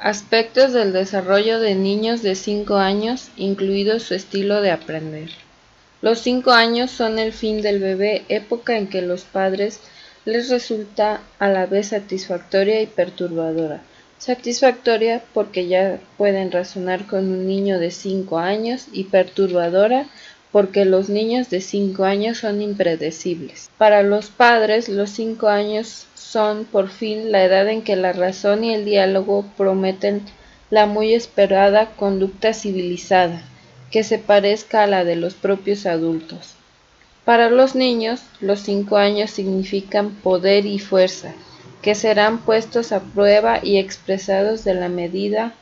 Aspectos del desarrollo de niños de 5 años, incluido su estilo de aprender. Los 5 años son el fin del bebé, época en que los padres les resulta a la vez satisfactoria y perturbadora. Satisfactoria porque ya pueden razonar con un niño de 5 años y perturbadora porque los niños de 5 años son impredecibles. Para los padres, los 5 años son por fin la edad en que la razón y el diálogo prometen la muy esperada conducta civilizada, que se parezca a la de los propios adultos. Para los niños, los 5 años significan poder y fuerza, que serán puestos a prueba y expresados de la medida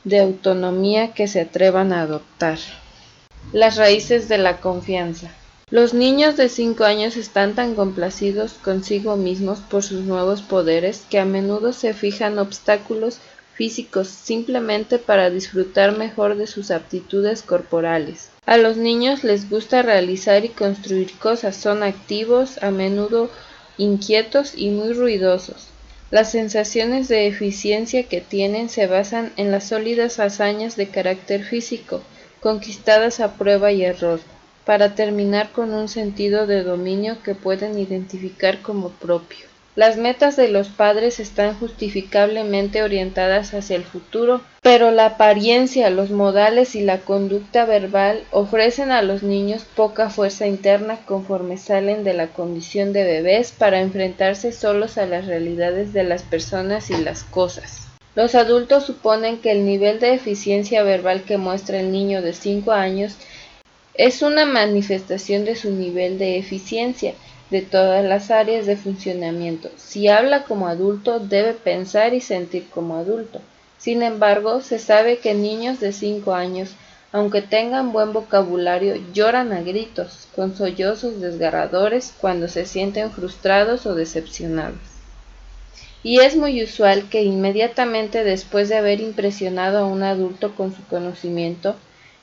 de autonomía que se atrevan a adoptar. Las raíces de la confianza. Los niños de 5 años están tan complacidos consigo mismos por sus nuevos poderes que a menudo se fijan obstáculos físicos simplemente para disfrutar mejor de sus aptitudes corporales. A los niños les gusta realizar y construir cosas, son activos, a menudo inquietos y muy ruidosos. Las sensaciones de eficiencia que tienen se basan en las sólidas hazañas de carácter físico, conquistadas a prueba y error, para terminar con un sentido de dominio que pueden identificar como propio. Las metas de los padres están justificablemente orientadas hacia el futuro, pero la apariencia, los modales y la conducta verbal ofrecen a los niños poca fuerza interna conforme salen de la condición de bebés para enfrentarse solos a las realidades de las personas y las cosas. Los adultos suponen que el nivel de eficiencia verbal que muestra el niño de 5 años es una manifestación de su nivel de eficiencia de todas las áreas de funcionamiento. Si habla como adulto, debe pensar y sentir como adulto. Sin embargo, se sabe que niños de 5 años, aunque tengan buen vocabulario, lloran a gritos, con sollozos desgarradores cuando se sienten frustrados o decepcionados. Y es muy usual que inmediatamente después de haber impresionado a un adulto con su conocimiento,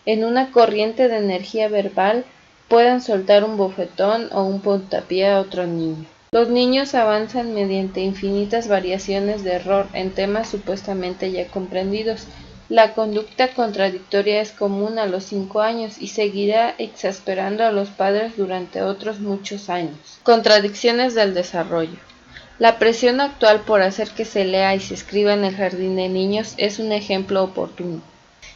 en una corriente de energía verbal, puedan soltar un bofetón o un puntapié a otro niño. Los niños avanzan mediante infinitas variaciones de error en temas supuestamente ya comprendidos. La conducta contradictoria es común a los 5 años y seguirá exasperando a los padres durante otros muchos años. Contradicciones del desarrollo. La presión actual por hacer que se lea y se escriba en el jardín de niños es un ejemplo oportuno.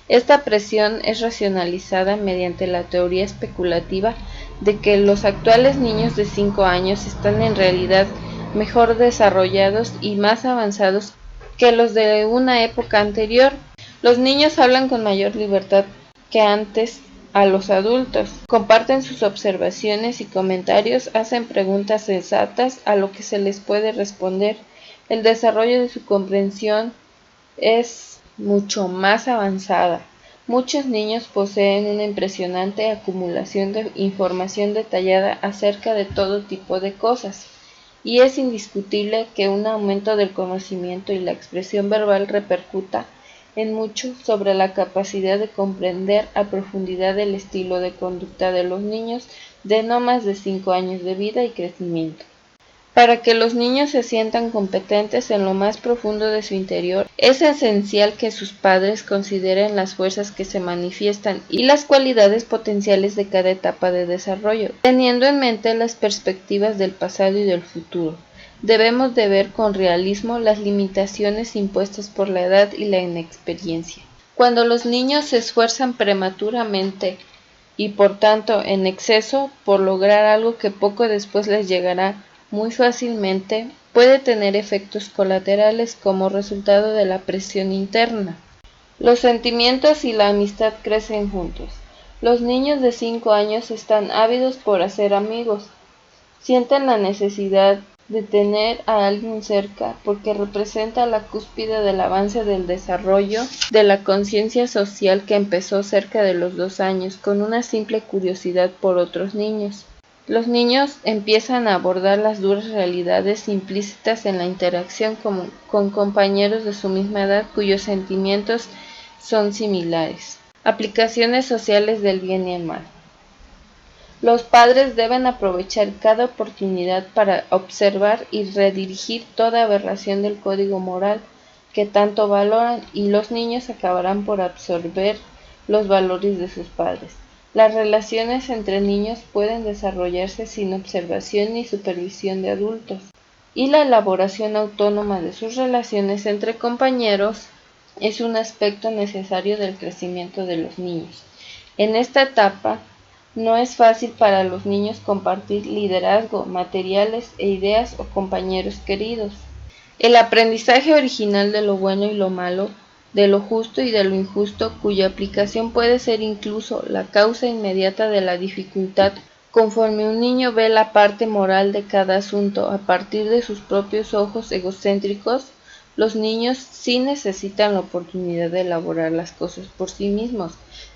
Esta presión es racionalizada mediante la teoría especulativa de que los actuales niños de 5 años están en realidad mejor desarrollados y más avanzados que los de una época anterior. Los niños hablan con mayor libertad que antes a los adultos, comparten sus observaciones y comentarios, hacen preguntas sensatas a lo que se les puede responder. El desarrollo de su comprensión es mucho más avanzada. Muchos niños poseen una impresionante acumulación de información detallada acerca de todo tipo de cosas, y es indiscutible que un aumento del conocimiento y la expresión verbal repercuta en mucho sobre la capacidad de comprender a profundidad el estilo de conducta de los niños de no más de 5 años de vida y crecimiento. Para que los niños se sientan competentes en lo más profundo de su interior, es esencial que sus padres consideren las fuerzas que se manifiestan y las cualidades potenciales de cada etapa de desarrollo, teniendo en mente las perspectivas del pasado y del futuro. Debemos de ver con realismo las limitaciones impuestas por la edad y la inexperiencia. Cuando los niños se esfuerzan prematuramente y por tanto en exceso por lograr algo que poco después les llegará muy fácilmente, puede tener efectos colaterales como resultado de la presión interna. Los sentimientos y la amistad crecen juntos. Los niños de 5 años están ávidos por hacer amigos. Sienten la necesidad de tener a alguien cerca porque representa la cúspide del avance del desarrollo de la conciencia social que empezó cerca de los 2 años con una simple curiosidad por otros niños. Los niños empiezan a abordar las duras realidades implícitas en la interacción con compañeros de su misma edad cuyos sentimientos son similares. Aplicaciones sociales del bien y el mal. Los padres deben aprovechar cada oportunidad para observar y redirigir toda aberración del código moral, que tanto valoran, y los niños acabarán por absorber los valores de sus padres. Las relaciones entre niños pueden desarrollarse sin observación ni supervisión de adultos, y la elaboración autónoma de sus relaciones entre compañeros es un aspecto necesario del crecimiento de los niños. En esta etapa, no es fácil para los niños compartir liderazgo, materiales e ideas o compañeros queridos. El aprendizaje original de lo bueno y lo malo, de lo justo y de lo injusto, cuya aplicación puede ser incluso la causa inmediata de la dificultad, conforme un niño ve la parte moral de cada asunto a partir de sus propios ojos egocéntricos. Los niños sí necesitan la oportunidad de elaborar las cosas por sí mismos,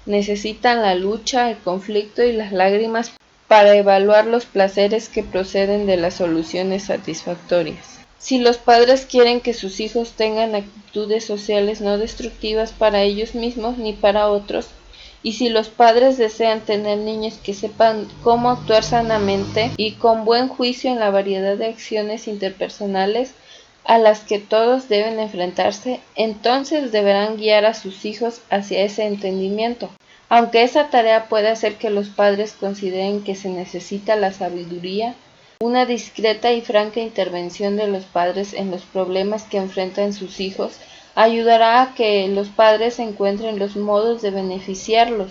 necesitan la lucha, el conflicto y las lágrimas para evaluar los placeres que proceden de las soluciones satisfactorias. Si los padres quieren que sus hijos tengan actitudes sociales no destructivas para ellos mismos ni para otros, y si los padres desean tener niños que sepan cómo actuar sanamente y con buen juicio en la variedad de acciones interpersonales a las que todos deben enfrentarse, entonces deberán guiar a sus hijos hacia ese entendimiento. Aunque esa tarea puede hacer que los padres consideren que se necesita la sabiduría, una discreta y franca intervención de los padres en los problemas que enfrentan sus hijos ayudará a que los padres encuentren los modos de beneficiarlos,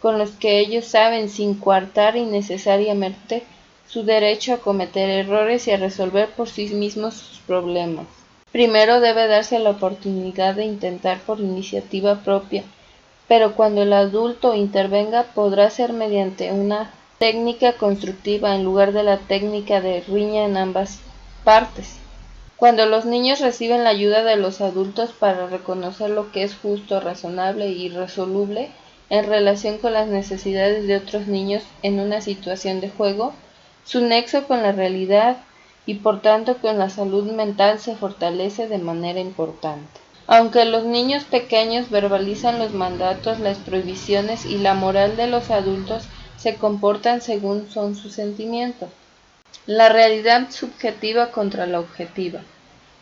con los que ellos saben, sin coartar innecesariamente su derecho a cometer errores y a resolver por sí mismos sus problemas. Primero debe darse la oportunidad de intentar por iniciativa propia, pero cuando el adulto intervenga podrá ser mediante una técnica constructiva en lugar de la técnica de riña en ambas partes. Cuando los niños reciben la ayuda de los adultos para reconocer lo que es justo, razonable y resoluble en relación con las necesidades de otros niños en una situación de juego, su nexo con la realidad y por tanto con la salud mental se fortalece de manera importante. Aunque los niños pequeños verbalizan los mandatos, las prohibiciones y la moral de los adultos, se comportan según son sus sentimientos. La realidad subjetiva contra la objetiva.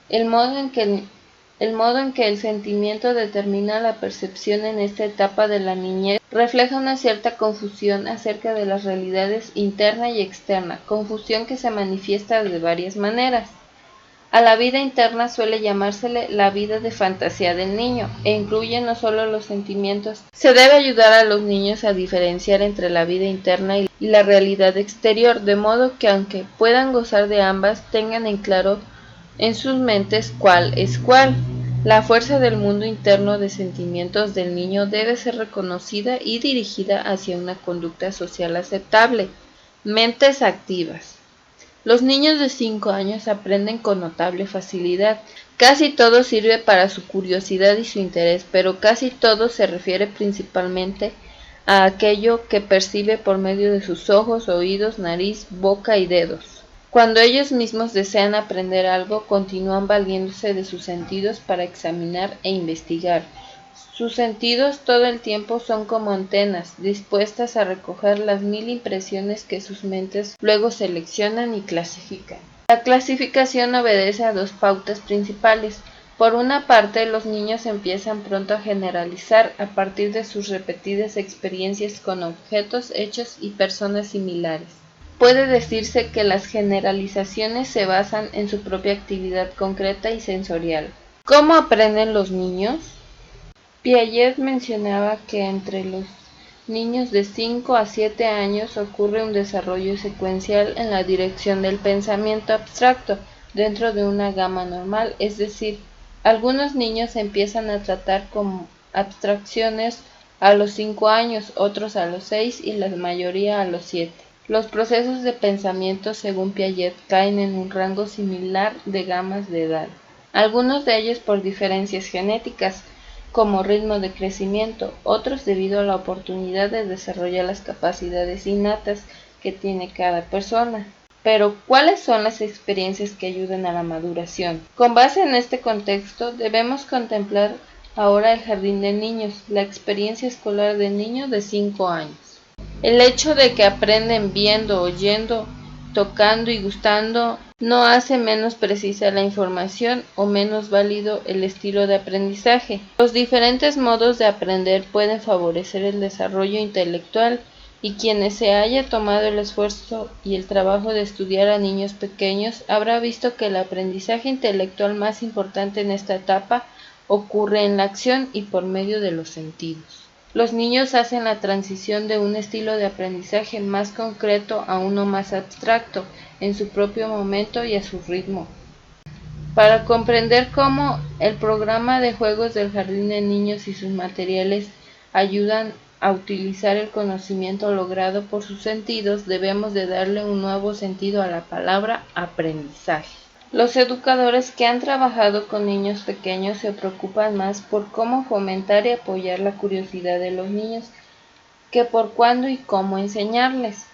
El modo en que el sentimiento determina la percepción en esta etapa de la niñez refleja una cierta confusión acerca de las realidades interna y externa, confusión que se manifiesta de varias maneras. A la vida interna suele llamársele la vida de fantasía del niño, e incluye no solo los sentimientos. Se debe ayudar a los niños a diferenciar entre la vida interna y la realidad exterior, de modo que aunque puedan gozar de ambas, tengan en claro en sus mentes cuál es cuál. La fuerza del mundo interno de sentimientos del niño debe ser reconocida y dirigida hacia una conducta social aceptable. Mentes activas. Los niños de 5 años aprenden con notable facilidad. Casi todo sirve para su curiosidad y su interés, pero casi todo se refiere principalmente a aquello que percibe por medio de sus ojos, oídos, nariz, boca y dedos. Cuando ellos mismos desean aprender algo, continúan valiéndose de sus sentidos para examinar e investigar. Sus sentidos todo el tiempo son como antenas, dispuestas a recoger las 1000 impresiones que sus mentes luego seleccionan y clasifican. La clasificación obedece a dos pautas principales. Por una parte, los niños empiezan pronto a generalizar a partir de sus repetidas experiencias con objetos, hechos y personas similares. Puede decirse que las generalizaciones se basan en su propia actividad concreta y sensorial. ¿Cómo aprenden los niños? Piaget mencionaba que entre los niños de 5 a 7 años ocurre un desarrollo secuencial en la dirección del pensamiento abstracto dentro de una gama normal, es decir, algunos niños empiezan a tratar con abstracciones a los 5 años, otros a los 6 y la mayoría a los 7. Los procesos de pensamiento, según Piaget, caen en un rango similar de gamas de edad, algunos de ellos por diferencias genéticas, como ritmo de crecimiento, otros debido a la oportunidad de desarrollar las capacidades innatas que tiene cada persona. Pero, ¿cuáles son las experiencias que ayudan a la maduración? Con base en este contexto, debemos contemplar ahora el jardín de niños, la experiencia escolar de niños de 5 años. El hecho de que aprenden viendo, oyendo, tocando y gustando no hace menos precisa la información o menos válido el estilo de aprendizaje. Los diferentes modos de aprender pueden favorecer el desarrollo intelectual y quienes se haya tomado el esfuerzo y el trabajo de estudiar a niños pequeños habrá visto que el aprendizaje intelectual más importante en esta etapa ocurre en la acción y por medio de los sentidos. Los niños hacen la transición de un estilo de aprendizaje más concreto a uno más abstracto, en su propio momento y a su ritmo. Para comprender cómo el programa de juegos del jardín de niños y sus materiales ayudan a utilizar el conocimiento logrado por sus sentidos, debemos de darle un nuevo sentido a la palabra aprendizaje. Los educadores que han trabajado con niños pequeños se preocupan más por cómo fomentar y apoyar la curiosidad de los niños que por cuándo y cómo enseñarles.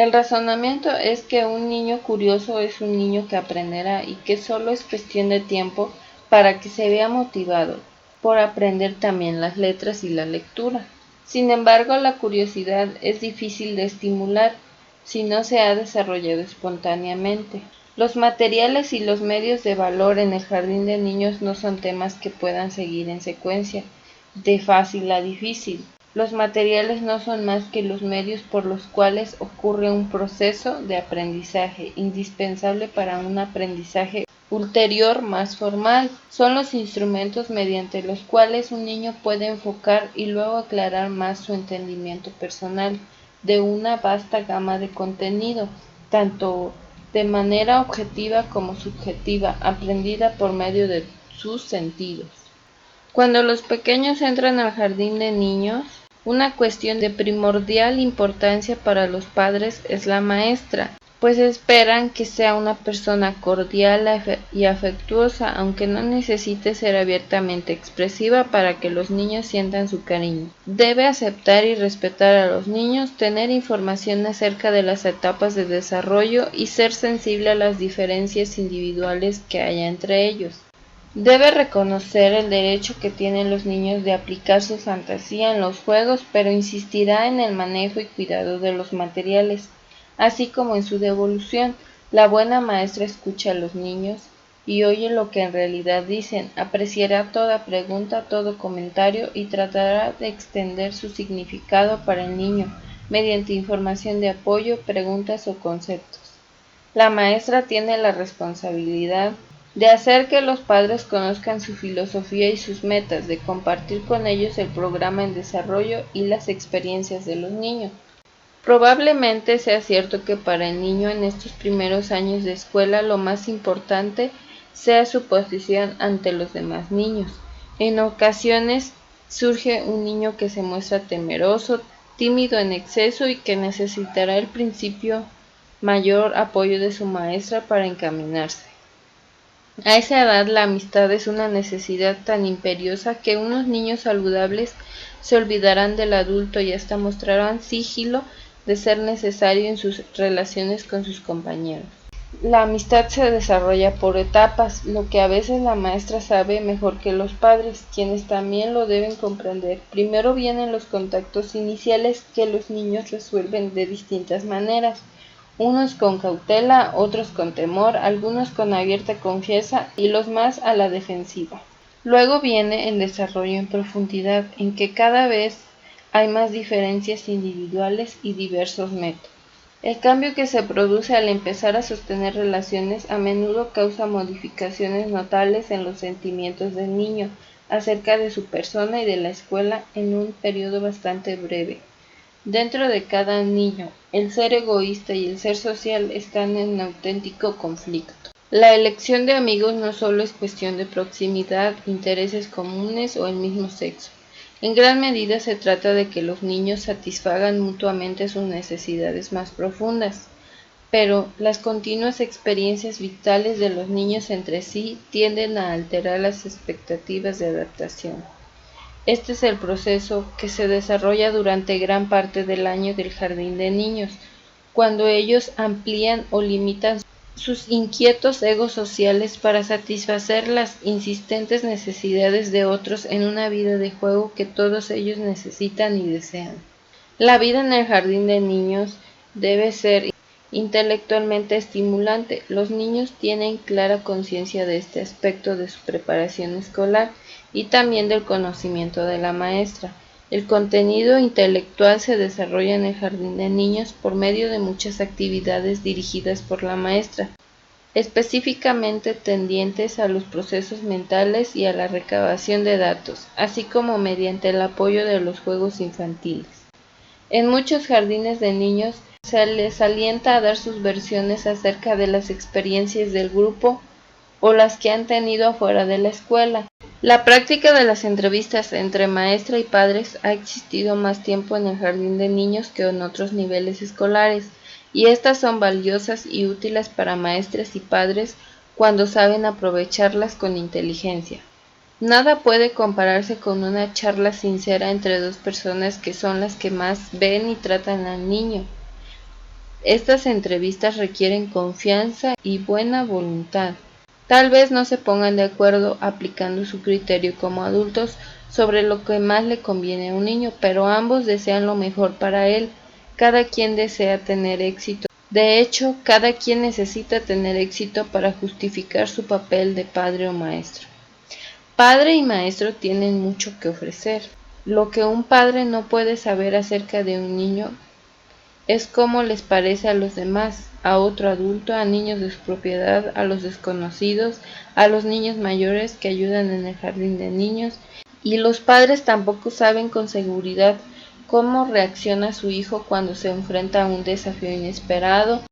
El razonamiento es que un niño curioso es un niño que aprenderá y que solo es cuestión de tiempo para que se vea motivado por aprender también las letras y la lectura. Sin embargo, la curiosidad es difícil de estimular si no se ha desarrollado espontáneamente. Los materiales y los medios de valor en el jardín de niños no son temas que puedan seguir en secuencia, de fácil a difícil. Los materiales no son más que los medios por los cuales ocurre un proceso de aprendizaje, indispensable para un aprendizaje ulterior más formal. Son los instrumentos mediante los cuales un niño puede enfocar y luego aclarar más su entendimiento personal de una vasta gama de contenido, tanto de manera objetiva como subjetiva, aprendida por medio de sus sentidos. Cuando los pequeños entran al jardín de niños, una cuestión de primordial importancia para los padres es la maestra, pues esperan que sea una persona cordial y afectuosa, aunque no necesite ser abiertamente expresiva para que los niños sientan su cariño. Debe aceptar y respetar a los niños, tener información acerca de las etapas de desarrollo y ser sensible a las diferencias individuales que haya entre ellos. Debe reconocer el derecho que tienen los niños de aplicar su fantasía en los juegos, pero insistirá en el manejo y cuidado de los materiales, así como en su devolución. La buena maestra escucha a los niños y oye lo que en realidad dicen, apreciará toda pregunta, todo comentario y tratará de extender su significado para el niño mediante información de apoyo, preguntas o conceptos. La maestra tiene la responsabilidad de hacer que los padres conozcan su filosofía y sus metas, de compartir con ellos el programa en desarrollo y las experiencias de los niños. Probablemente sea cierto que para el niño en estos primeros años de escuela lo más importante sea su posición ante los demás niños. En ocasiones surge un niño que se muestra temeroso, tímido en exceso y que necesitará al principio mayor apoyo de su maestra para encaminarse. A esa edad la amistad es una necesidad tan imperiosa que unos niños saludables se olvidarán del adulto y hasta mostrarán sigilo de ser necesario en sus relaciones con sus compañeros. La amistad se desarrolla por etapas, lo que a veces la maestra sabe mejor que los padres, quienes también lo deben comprender. Primero vienen los contactos iniciales que los niños resuelven de distintas maneras. Unos con cautela, otros con temor, algunos con abierta confianza y los más a la defensiva. Luego viene el desarrollo en profundidad, en que cada vez hay más diferencias individuales y diversos métodos. El cambio que se produce al empezar a sostener relaciones a menudo causa modificaciones notables en los sentimientos del niño acerca de su persona y de la escuela en un periodo bastante breve. Dentro de cada niño, el ser egoísta y el ser social están en auténtico conflicto. La elección de amigos no solo es cuestión de proximidad, intereses comunes o el mismo sexo. En gran medida se trata de que los niños satisfagan mutuamente sus necesidades más profundas, pero las continuas experiencias vitales de los niños entre sí tienden a alterar las expectativas de adaptación. Este es el proceso que se desarrolla durante gran parte del año del jardín de niños, cuando ellos amplían o limitan sus inquietos egos sociales para satisfacer las insistentes necesidades de otros en una vida de juego que todos ellos necesitan y desean. La vida en el jardín de niños debe ser intelectualmente estimulante. Los niños tienen clara conciencia de este aspecto de su preparación escolar y también del conocimiento de la maestra. El contenido intelectual se desarrolla en el jardín de niños por medio de muchas actividades dirigidas por la maestra, específicamente tendientes a los procesos mentales y a la recabación de datos, así como mediante el apoyo de los juegos infantiles. En muchos jardines de niños se les alienta a dar sus versiones acerca de las experiencias del grupo o las que han tenido afuera de la escuela. La práctica de las entrevistas entre maestra y padres ha existido más tiempo en el jardín de niños que en otros niveles escolares, y estas son valiosas y útiles para maestras y padres cuando saben aprovecharlas con inteligencia. Nada puede compararse con una charla sincera entre dos personas que son las que más ven y tratan al niño. Estas entrevistas requieren confianza y buena voluntad. Tal vez no se pongan de acuerdo aplicando su criterio como adultos sobre lo que más le conviene a un niño, pero ambos desean lo mejor para él. Cada quien desea tener éxito. De hecho, cada quien necesita tener éxito para justificar su papel de padre o maestro. Padre y maestro tienen mucho que ofrecer. Lo que un padre no puede saber acerca de un niño es cómo les parece a los demás, a otro adulto, a niños de su propiedad, a los desconocidos, a los niños mayores que ayudan en el jardín de niños, y los padres tampoco saben con seguridad cómo reacciona su hijo cuando se enfrenta a un desafío inesperado